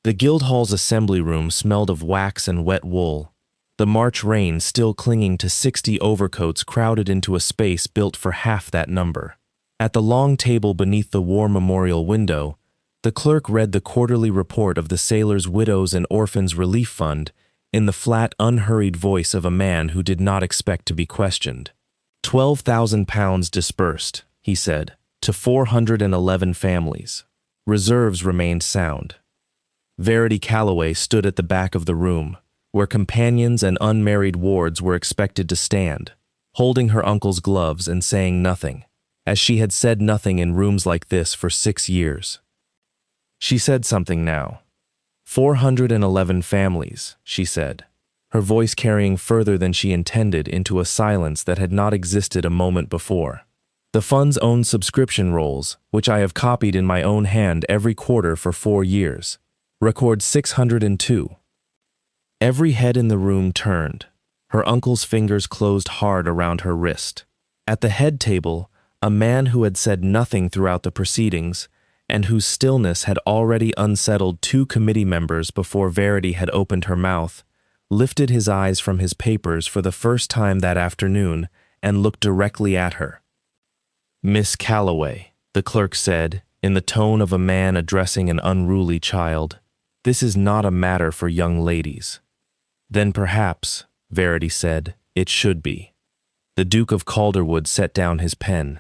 The Guildhall's assembly room smelled of wax and wet wool, the March rain still clinging to 60 overcoats crowded into a space built for half that number. At the long table beneath the War Memorial window, the clerk read the quarterly report of the Sailors' Widows and Orphans Relief Fund in the flat, unhurried voice of a man who did not expect to be questioned. £12,000 dispersed, he said, to 411 families. Reserves remained sound. Verity Calloway stood at the back of the room, where companions and unmarried wards were expected to stand, holding her uncle's gloves and saying nothing, as she had said nothing in rooms like this for 6 years. She said something now. 411 families, she said, her voice carrying further than she intended into a silence that had not existed a moment before. The fund's own subscription rolls, which I have copied in my own hand every quarter for 4 years, record 602. Every head in the room turned. Her uncle's fingers closed hard around her wrist. At the head table, a man who had said nothing throughout the proceedings, and whose stillness had already unsettled 2 committee members before Verity had opened her mouth, lifted his eyes from his papers for the first time that afternoon and looked directly at her. "Miss Calloway," the clerk said, in the tone of a man addressing an unruly child, "this is not a matter for young ladies." "Then perhaps," Verity said, "it should be." The Duke of Calderwood set down his pen.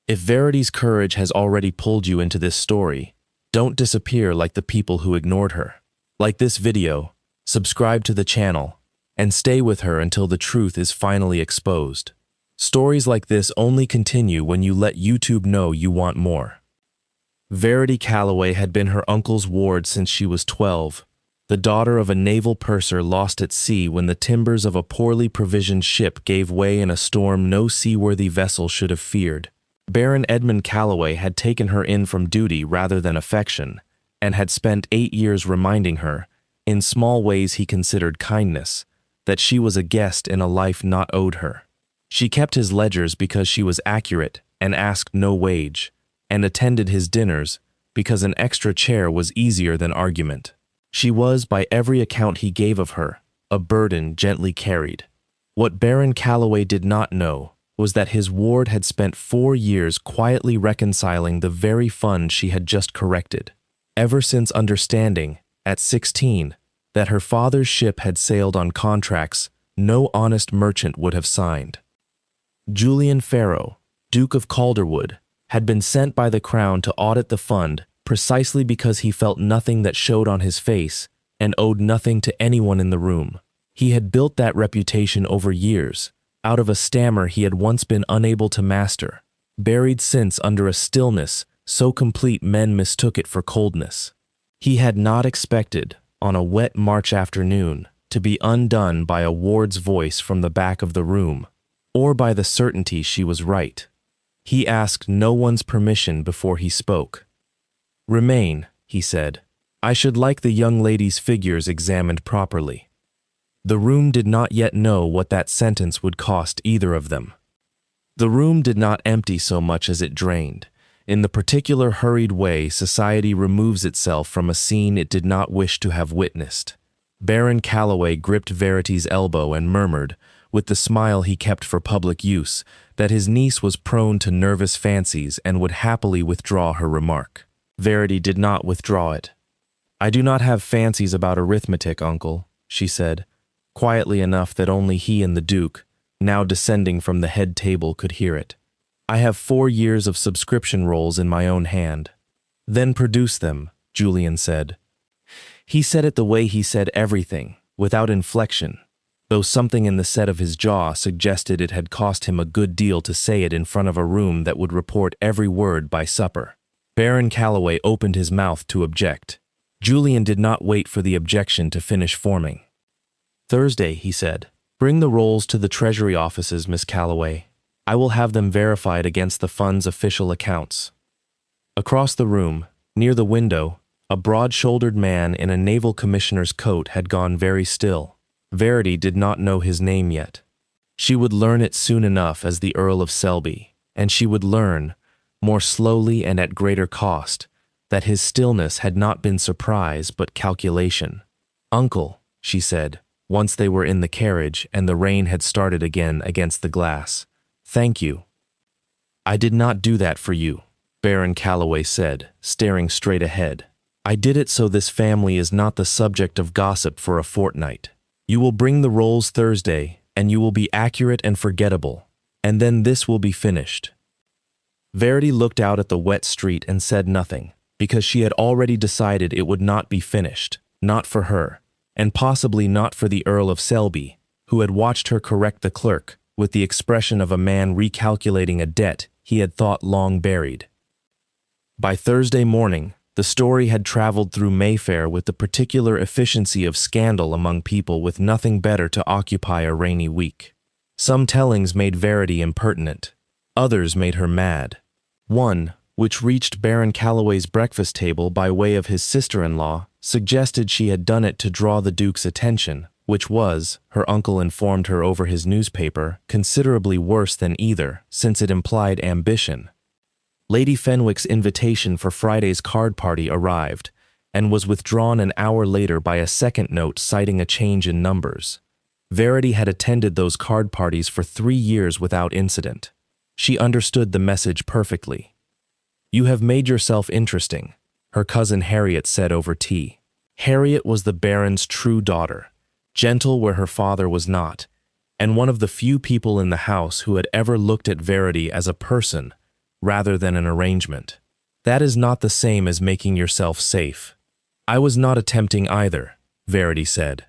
"If Verity's courage has already pulled you into this story, don't disappear like the people who ignored her. Like this video, subscribe to the channel, and stay with her until the truth is finally exposed. Stories like this only continue when you let YouTube know you want more." Verity Calloway had been her uncle's ward since she was 12, the daughter of a naval purser lost at sea when the timbers of a poorly provisioned ship gave way in a storm no seaworthy vessel should have feared. Baron Edmund Calloway had taken her in from duty rather than affection, and had spent 8 years reminding her, in small ways he considered kindness, that she was a guest in a life not owed her. She kept his ledgers because she was accurate and asked no wage, and attended his dinners because an extra chair was easier than argument. She was, by every account he gave of her, a burden gently carried. What Baron Calloway did not know was that his ward had spent 4 years quietly reconciling the very fund she had just corrected, ever since understanding, at 16, that her father's ship had sailed on contracts no honest merchant would have signed. Julian Farrow, Duke of Calderwood, had been sent by the Crown to audit the fund precisely because he felt nothing that showed on his face and owed nothing to anyone in the room. He had built that reputation over years, out of a stammer he had once been unable to master, buried since under a stillness so complete men mistook it for coldness. He had not expected, on a wet March afternoon, to be undone by a ward's voice from the back of the room, or by the certainty she was right. He asked no one's permission before he spoke. "Remain," he said. "I should like the young lady's figures examined properly." The room did not yet know what that sentence would cost either of them. The room did not empty so much as it drained, in the particular hurried way society removes itself from a scene it did not wish to have witnessed. Baron Calloway gripped Verity's elbow and murmured, with the smile he kept for public use, that his niece was prone to nervous fancies and would happily withdraw her remark. Verity did not withdraw it. "I do not have fancies about arithmetic, uncle," she said, quietly enough that only he and the Duke, now descending from the head table, could hear it. "I have 4 years of subscription rolls in my own hand." "Then produce them," Julian said. He said it the way he said everything, without inflection, though something in the set of his jaw suggested it had cost him a good deal to say it in front of a room that would report every word by supper. Baron Calloway opened his mouth to object. Julian did not wait for the objection to finish forming. "Thursday," he said. "Bring the rolls to the Treasury offices, Miss Calloway. I will have them verified against the fund's official accounts." Across the room, near the window, a broad-shouldered man in a naval commissioner's coat had gone very still. Verity did not know his name yet. She would learn it soon enough as the Earl of Selby, and she would learn, more slowly and at greater cost, that his stillness had not been surprise but calculation. "Uncle," she said, once they were in the carriage and the rain had started again against the glass, "thank you." "I did not do that for you," Baron Calloway said, staring straight ahead. "I did it so this family is not the subject of gossip for a fortnight. You will bring the rolls Thursday, and you will be accurate and forgettable, and then this will be finished." Verity looked out at the wet street and said nothing, because she had already decided it would not be finished, not for her, and possibly not for the Earl of Selby, who had watched her correct the clerk with the expression of a man recalculating a debt he had thought long buried. By Thursday morning, the story had traveled through Mayfair with the particular efficiency of scandal among people with nothing better to occupy a rainy week. Some tellings made Verity impertinent, others made her mad. One, which reached Baron Calloway's breakfast table by way of his sister-in-law, suggested she had done it to draw the Duke's attention, which was, her uncle informed her over his newspaper, considerably worse than either, since it implied ambition. Lady Fenwick's invitation for Friday's card party arrived, and was withdrawn an hour later by a second note citing a change in numbers. Verity had attended those card parties for 3 years without incident. She understood the message perfectly. "You have made yourself interesting," her cousin Harriet said over tea. Harriet was the Baron's true daughter, gentle where her father was not, and one of the few people in the house who had ever looked at Verity as a person rather than an arrangement. "That is not the same as making yourself safe." "I was not attempting either," Verity said.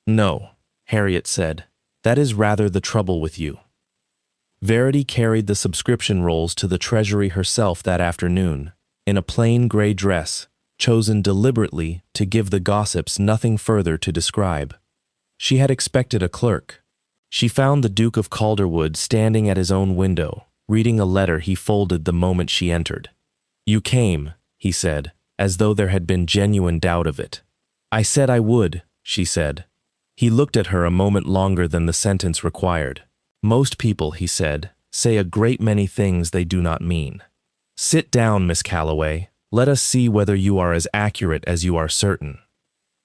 "No," Harriet said, "that is rather the trouble with you." Verity carried the subscription rolls to the Treasury herself that afternoon, in a plain gray dress, chosen deliberately to give the gossips nothing further to describe. She had expected a clerk. She found the Duke of Calderwood standing at his own window, reading a letter he folded the moment she entered. "You came," he said, as though there had been genuine doubt of it. "I said I would," she said. He looked at her a moment longer than the sentence required. "Most people," he said, "say a great many things they do not mean. Sit down, Miss Calloway. Let us see whether you are as accurate as you are certain."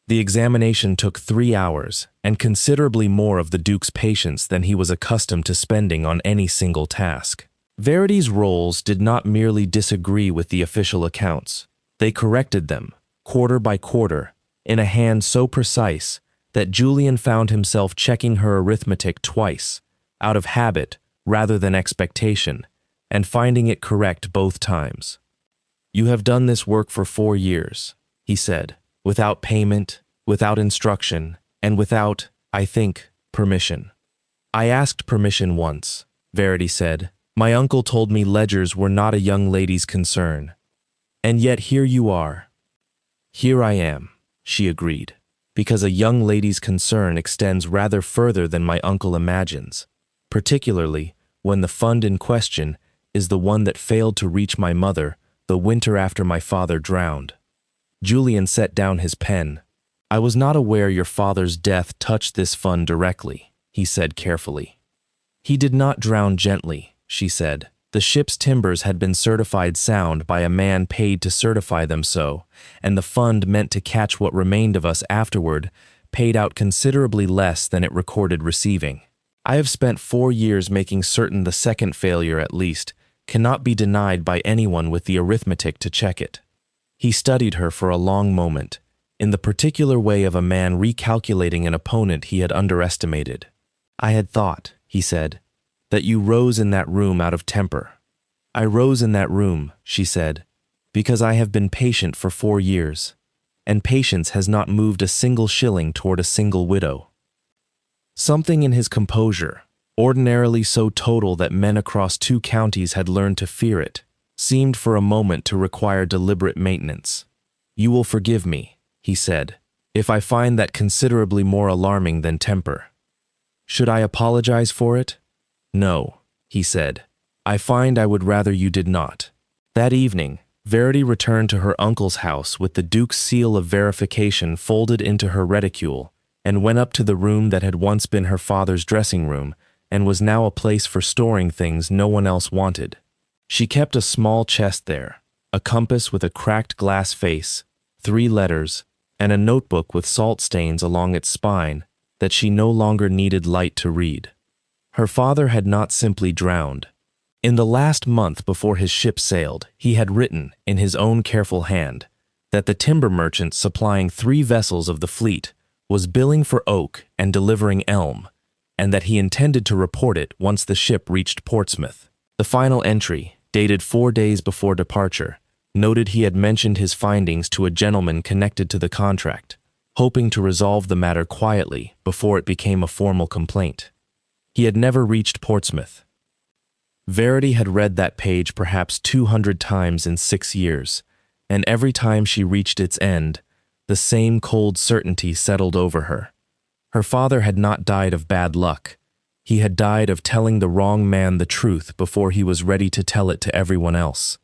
The examination took 3 hours, and considerably more of the Duke's patience than he was accustomed to spending on any single task. Verity's rolls did not merely disagree with the official accounts. They corrected them, quarter by quarter, in a hand so precise that Julian found himself checking her arithmetic twice, out of habit rather than expectation, and finding it correct both times. "You have done this work for 4 years," he said, "without payment, without instruction, and without, I think, permission." "I asked permission once," Verity said. "My uncle told me ledgers were not a young lady's concern. And yet here you are." "Here I am," she agreed, "because a young lady's concern extends rather further than my uncle imagines, particularly when the fund in question is the one that failed to reach my mother the winter after my father drowned." Julian set down his pen. "I was not aware your father's death touched this fund directly," he said carefully. "He did not drown gently," she said. "The ship's timbers had been certified sound by a man paid to certify them so, and the fund meant to catch what remained of us afterward paid out considerably less than it recorded receiving. I have spent 4 years making certain the second failure, at least, cannot be denied by anyone with the arithmetic to check it." He studied her for a long moment, in the particular way of a man recalculating an opponent he had underestimated. "I had thought," he said, "that you rose in that room out of temper." "I rose in that room," she said, "because I have been patient for 4 years, and patience has not moved a single shilling toward a single widow." Something in his composure, ordinarily so total that men across 2 counties had learned to fear it, seemed for a moment to require deliberate maintenance. "You will forgive me," he said, "if I find that considerably more alarming than temper." "Should I apologize for it?" "No," he said. "I find I would rather you did not." That evening, Verity returned to her uncle's house with the Duke's seal of verification folded into her reticule, and went up to the room that had once been her father's dressing room and was now a place for storing things no one else wanted. She kept a small chest there, a compass with a cracked glass face, 3 letters, and a notebook with salt stains along its spine that she no longer needed light to read. Her father had not simply drowned. In the last month before his ship sailed, he had written, in his own careful hand, that the timber merchant supplying 3 vessels of the fleet was billing for oak and delivering elm, and that he intended to report it once the ship reached Portsmouth. The final entry, dated 4 days before departure, noted he had mentioned his findings to a gentleman connected to the contract, hoping to resolve the matter quietly before it became a formal complaint. He had never reached Portsmouth. Verity had read that page perhaps 200 times in 6 years, and every time she reached its end, the same cold certainty settled over her. Her father had not died of bad luck. He had died of telling the wrong man the truth before he was ready to tell it to everyone else.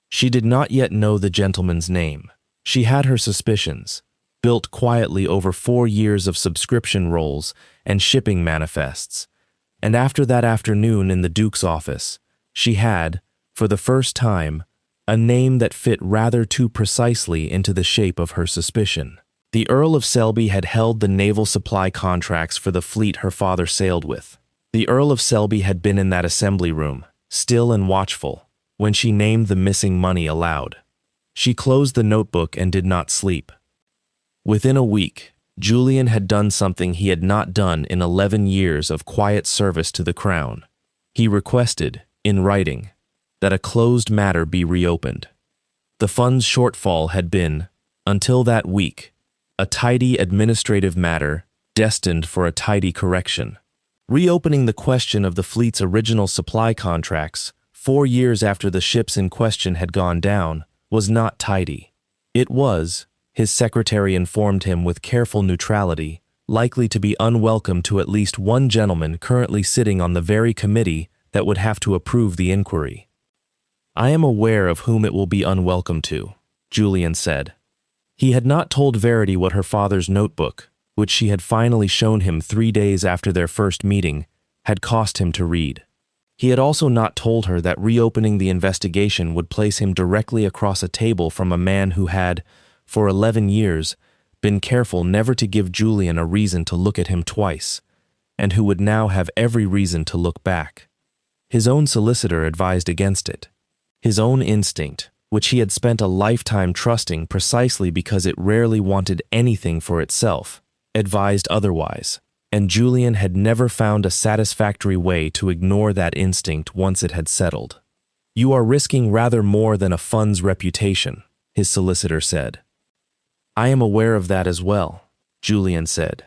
She did not yet know the gentleman's name. She had her suspicions, built quietly over 4 years of subscription rolls and shipping manifests, and after that afternoon in the Duke's office, she had, for the first time, a name that fit rather too precisely into the shape of her suspicion. The Earl of Selby had held the naval supply contracts for the fleet her father sailed with. The Earl of Selby had been in that assembly room, still and watchful, when she named the missing money aloud. She closed the notebook and did not sleep. Within a week, Julian had done something he had not done in 11 years of quiet service to the crown. He requested, in writing, that a closed matter be reopened. The fund's shortfall had been, until that week, a tidy administrative matter destined for a tidy correction. Reopening the question of the fleet's original supply contracts 4 years after the ships in question had gone down was not tidy. It was, his secretary informed him with careful neutrality, likely to be unwelcome to at least one gentleman currently sitting on the very committee that would have to approve the inquiry. "I am aware of whom it will be unwelcome to," Julian said. He had not told Verity what her father's notebook, which she had finally shown him 3 days after their first meeting, had cost him to read. He had also not told her that reopening the investigation would place him directly across a table from a man who had, for 11 years, been careful never to give Julian a reason to look at him twice, and who would now have every reason to look back. His own solicitor advised against it. His own instinct, which he had spent a lifetime trusting precisely because it rarely wanted anything for itself, advised otherwise, and Julian had never found a satisfactory way to ignore that instinct once it had settled. "You are risking rather more than a fund's reputation," his solicitor said. "I am aware of that as well," Julian said.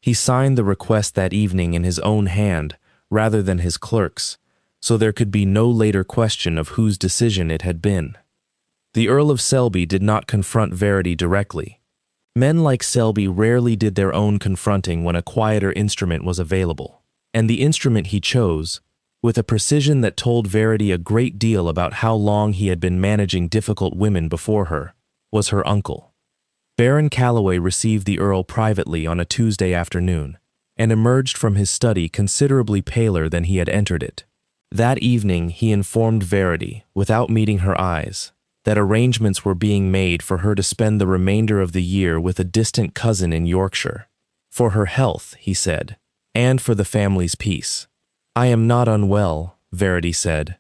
He signed the request that evening in his own hand rather than his clerk's, so there could be no later question of whose decision it had been. The Earl of Selby did not confront Verity directly. Men like Selby rarely did their own confronting when a quieter instrument was available, and the instrument he chose, with a precision that told Verity a great deal about how long he had been managing difficult women before her, was her uncle. Baron Calloway received the Earl privately on a Tuesday afternoon, and emerged from his study considerably paler than he had entered it. That evening he informed Verity, without meeting her eyes, that arrangements were being made for her to spend the remainder of the year with a distant cousin in Yorkshire. For her health, he said, and for the family's peace. "I am not unwell," Verity said.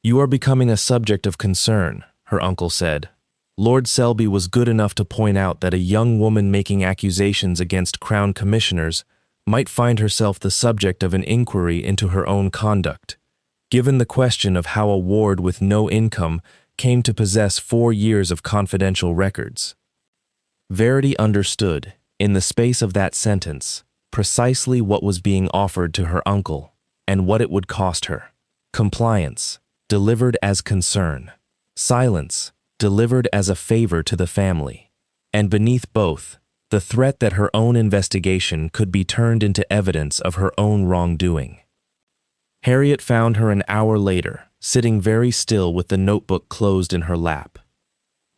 "You are becoming a subject of concern," her uncle said. Lord Selby was good enough to point out that a young woman making accusations against Crown Commissioners might find herself the subject of an inquiry into her own conduct, given the question of how a ward with no income came to possess 4 years of confidential records. Verity understood, in the space of that sentence, precisely what was being offered to her uncle and what it would cost her. Compliance, delivered as concern. Silence, delivered as a favor to the family. And beneath both, the threat that her own investigation could be turned into evidence of her own wrongdoing. Harriet found her an hour later, sitting very still with the notebook closed in her lap.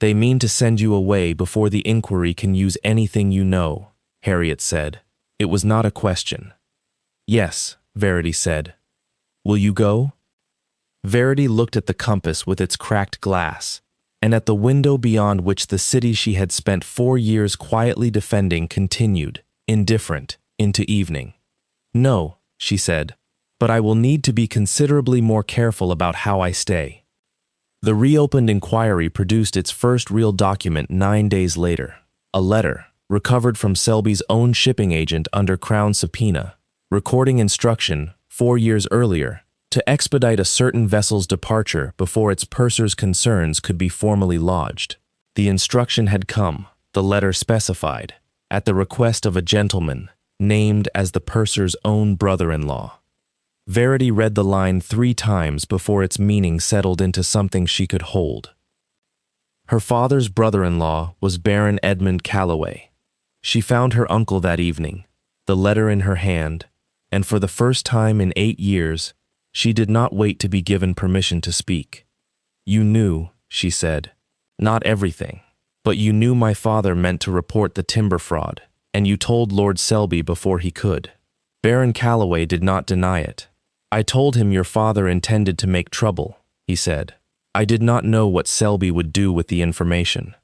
"They mean to send you away before the inquiry can use anything you know," Harriet said. It was not a question. "Yes," Verity said. "Will you go?" Verity looked at the compass with its cracked glass, and at the window beyond which the city she had spent 4 years quietly defending continued, indifferent, into evening. "No," she said, "but I will need to be considerably more careful about how I stay." The reopened inquiry produced its first real document 9 days later, a letter, recovered from Selby's own shipping agent under Crown subpoena, recording instruction, 4 years earlier, to expedite a certain vessel's departure before its purser's concerns could be formally lodged. The instruction had come, the letter specified, at the request of a gentleman, named as the purser's own brother-in-law. Verity read the line 3 times before its meaning settled into something she could hold. Her father's brother-in-law was Baron Edmund Calloway. She found her uncle that evening, the letter in her hand, and for the first time in 8 years, she did not wait to be given permission to speak. "You knew," she said, "not everything, but you knew my father meant to report the timber fraud, and you told Lord Selby before he could." Baron Calloway did not deny it. "I told him your father intended to make trouble," he said. "I did not know what Selby would do with the information.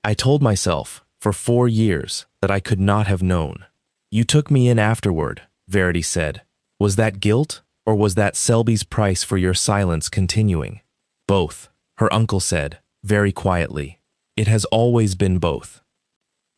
I told myself, for 4 years, that I could not have known." "You took me in afterward," Verity said. "Was that guilt, or was that Selby's price for your silence continuing?" "Both," her uncle said, very quietly. "It has always been both."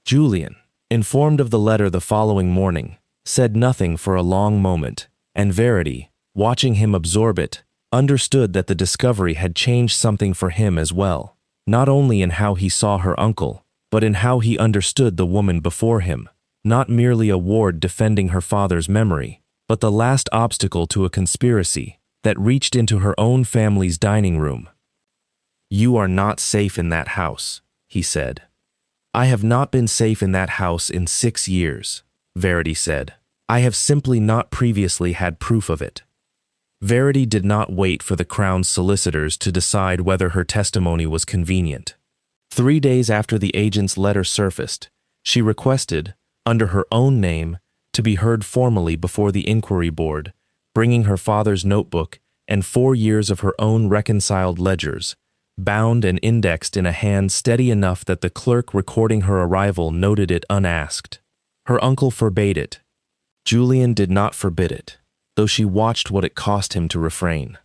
Julian, informed of the letter the following morning, said nothing for a long moment, and Verity, watching him absorb it, understood that the discovery had changed something for him as well, not only in how he saw her uncle, but in how he understood the woman before him, not merely a ward defending her father's memory, but the last obstacle to a conspiracy that reached into her own family's dining room. "You are not safe in that house," he said. "I have not been safe in that house in 6 years," Verity said. "I have simply not previously had proof of it." Verity did not wait for the Crown's solicitors to decide whether her testimony was convenient. 3 days after the agent's letter surfaced, she requested, under her own name, to be heard formally before the inquiry board, bringing her father's notebook and 4 years of her own reconciled ledgers, bound and indexed in a hand steady enough that the clerk recording her arrival noted it unasked. Her uncle forbade it. Julian did not forbid it, though she watched what it cost him to refrain.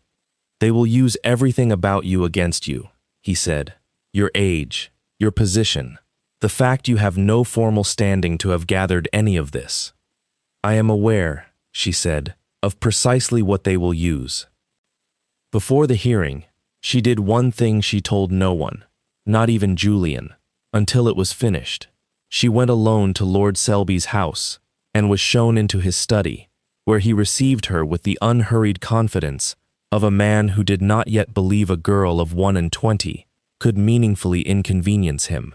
"They will use everything about you against you," he said. "Your age, your position, the fact you have no formal standing to have gathered any of this." "I am aware," she said, "of precisely what they will use." Before the hearing, she did one thing she told no one, not even Julian, until it was finished. She went alone to Lord Selby's house and was shown into his study, where he received her with the unhurried confidence of a man who did not yet believe a girl of 21 could meaningfully inconvenience him.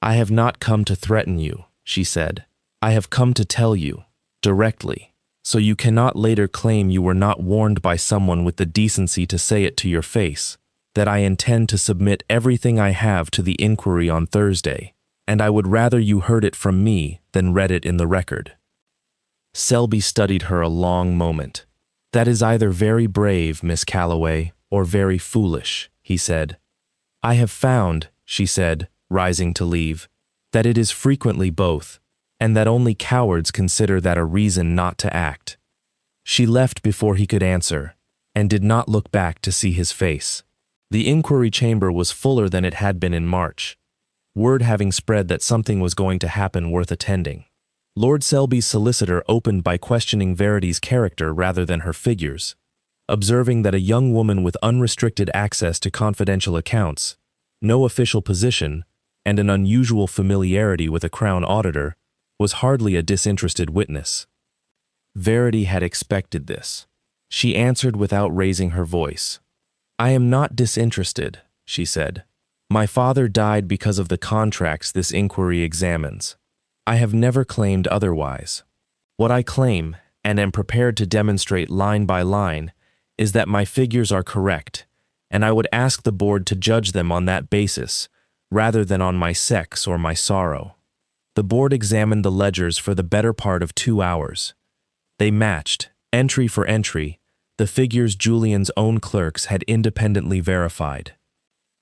"I have not come to threaten you," she said. "I have come to tell you, directly, so you cannot later claim you were not warned by someone with the decency to say it to your face, that I intend to submit everything I have to the inquiry on Thursday, and I would rather you heard it from me than read it in the record." Selby studied her a long moment. "That is either very brave, Miss Calloway, or very foolish," he said. "I have found," she said, rising to leave, "that it is frequently both, and that only cowards consider that a reason not to act." She left before he could answer, and did not look back to see his face. The inquiry chamber was fuller than it had been in March, word having spread that something was going to happen worth attending. Lord Selby's solicitor opened by questioning Verity's character rather than her figures, observing that a young woman with unrestricted access to confidential accounts, no official position, and an unusual familiarity with a Crown auditor was hardly a disinterested witness. Verity had expected this. She answered without raising her voice. "I am not disinterested," she said. "My father died because of the contracts this inquiry examines. I have never claimed otherwise. What I claim, and am prepared to demonstrate line by line, is that my figures are correct, and I would ask the board to judge them on that basis, rather than on my sex or my sorrow." The board examined the ledgers for the better part of 2 hours. They matched, entry for entry, the figures Julian's own clerks had independently verified.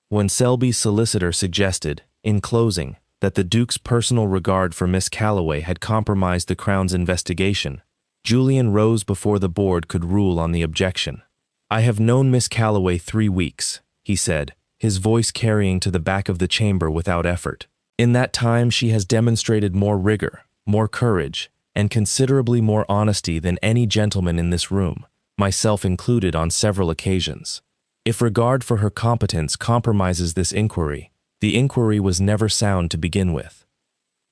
When Selby's solicitor suggested, in closing, that the Duke's personal regard for Miss Calloway had compromised the Crown's investigation, Julian rose before the board could rule on the objection. "I have known Miss Calloway 3 weeks," he said, his voice carrying to the back of the chamber without effort. "In that time she has demonstrated more rigor, more courage, and considerably more honesty than any gentleman in this room, myself included on several occasions. If regard for her competence compromises this inquiry, the inquiry was never sound to begin with."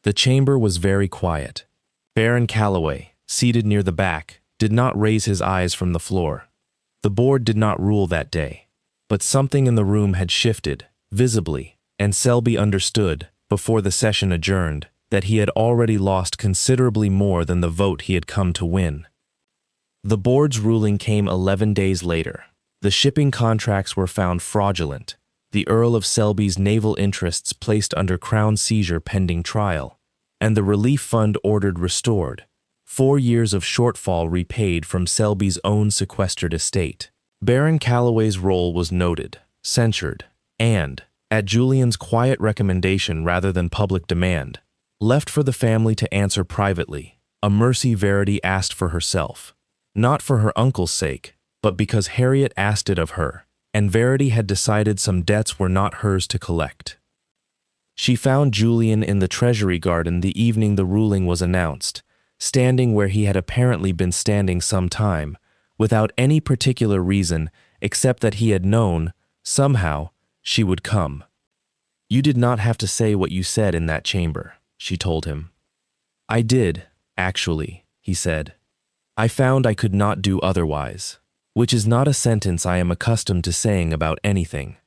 The chamber was very quiet. Baron Calloway, seated near the back, did not raise his eyes from the floor. The board did not rule that day, but something in the room had shifted, visibly, and Selby understood, before the session adjourned, that he had already lost considerably more than the vote he had come to win. The board's ruling came 11 days later. The shipping contracts were found fraudulent, the Earl of Selby's naval interests placed under Crown seizure pending trial, and the relief fund ordered restored, 4 years of shortfall repaid from Selby's own sequestered estate. Baron Calloway's role was noted, censured, and, at Julian's quiet recommendation rather than public demand, left for the family to answer privately, a mercy Verity asked for herself, not for her uncle's sake, but because Harriet asked it of her, and Verity had decided some debts were not hers to collect. She found Julian in the Treasury Garden the evening the ruling was announced, standing where he had apparently been standing some time, without any particular reason except that he had known, somehow, she would come. "You did not have to say what you said in that chamber," she told him. "I did, actually," he said. "I found I could not do otherwise, which is not a sentence I am accustomed to saying about anything."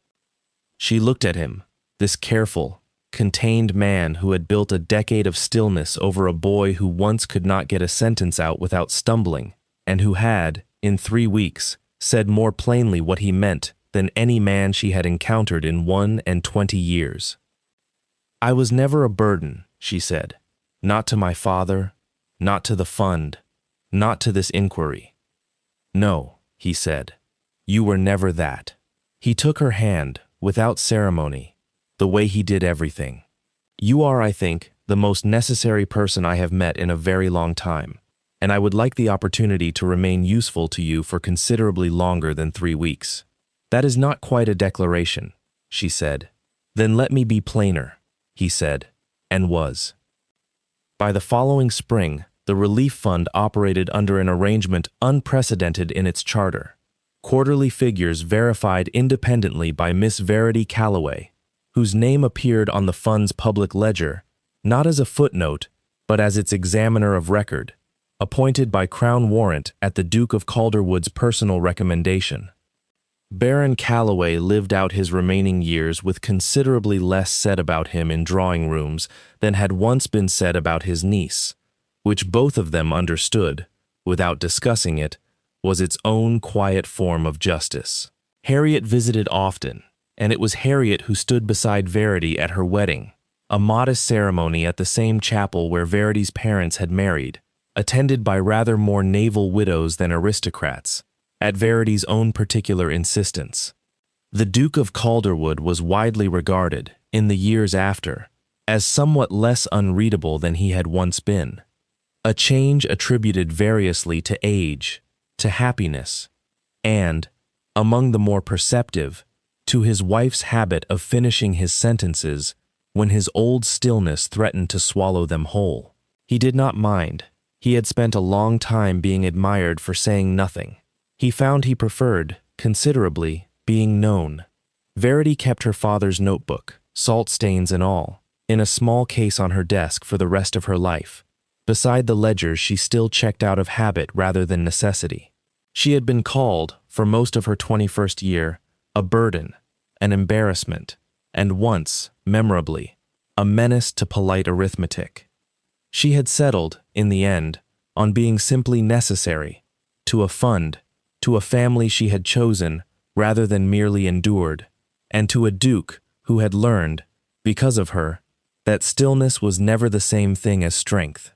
She looked at him, this careful, contained man who had built a decade of stillness over a boy who once could not get a sentence out without stumbling, and who had, in 3 weeks, said more plainly what he meant than any man she had encountered in 21 years. "I was never a burden," she said, "not to my father, not to the fund, not to this inquiry." "No," he said, "you were never that." He took her hand, without ceremony, the way he did everything. "You are, I think, the most necessary person I have met in a very long time, and I would like the opportunity to remain useful to you for considerably longer than 3 weeks. "That is not quite a declaration," she said. "Then let me be plainer," he said, and was. By the following spring, the relief fund operated under an arrangement unprecedented in its charter. Quarterly figures verified independently by Miss Verity Calloway, whose name appeared on the fund's public ledger, not as a footnote, but as its examiner of record, appointed by Crown warrant at the Duke of Calderwood's personal recommendation. Baron Calloway lived out his remaining years with considerably less said about him in drawing rooms than had once been said about his niece, which both of them understood, without discussing it, was its own quiet form of justice. Harriet visited often, and it was Harriet who stood beside Verity at her wedding, a modest ceremony at the same chapel where Verity's parents had married, attended by rather more naval widows than aristocrats, at Verity's own particular insistence. The Duke of Calderwood was widely regarded, in the years after, as somewhat less unreadable than he had once been, a change attributed variously to age, to happiness, and, among the more perceptive, to his wife's habit of finishing his sentences when his old stillness threatened to swallow them whole. He did not mind. He had spent a long time being admired for saying nothing. He found he preferred, considerably, being known. Verity kept her father's notebook, salt stains and all, in a small case on her desk for the rest of her life. Beside the ledgers she still checked out of habit rather than necessity. She had been called, for most of her 21st year, a burden, an embarrassment, and once, memorably, a menace to polite arithmetic. She had settled, in the end, on being simply necessary, to a fund, to a family she had chosen rather than merely endured, and to a duke who had learned, because of her, that stillness was never the same thing as strength.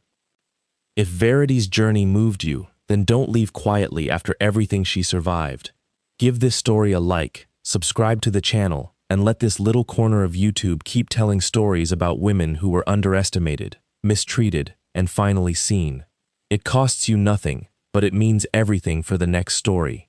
"If Verity's journey moved you," then don't leave quietly after everything she survived. Give this story a like, subscribe to the channel, and let this little corner of YouTube keep telling stories about women who were underestimated, mistreated, and finally seen. It costs you nothing, but it means everything for the next story.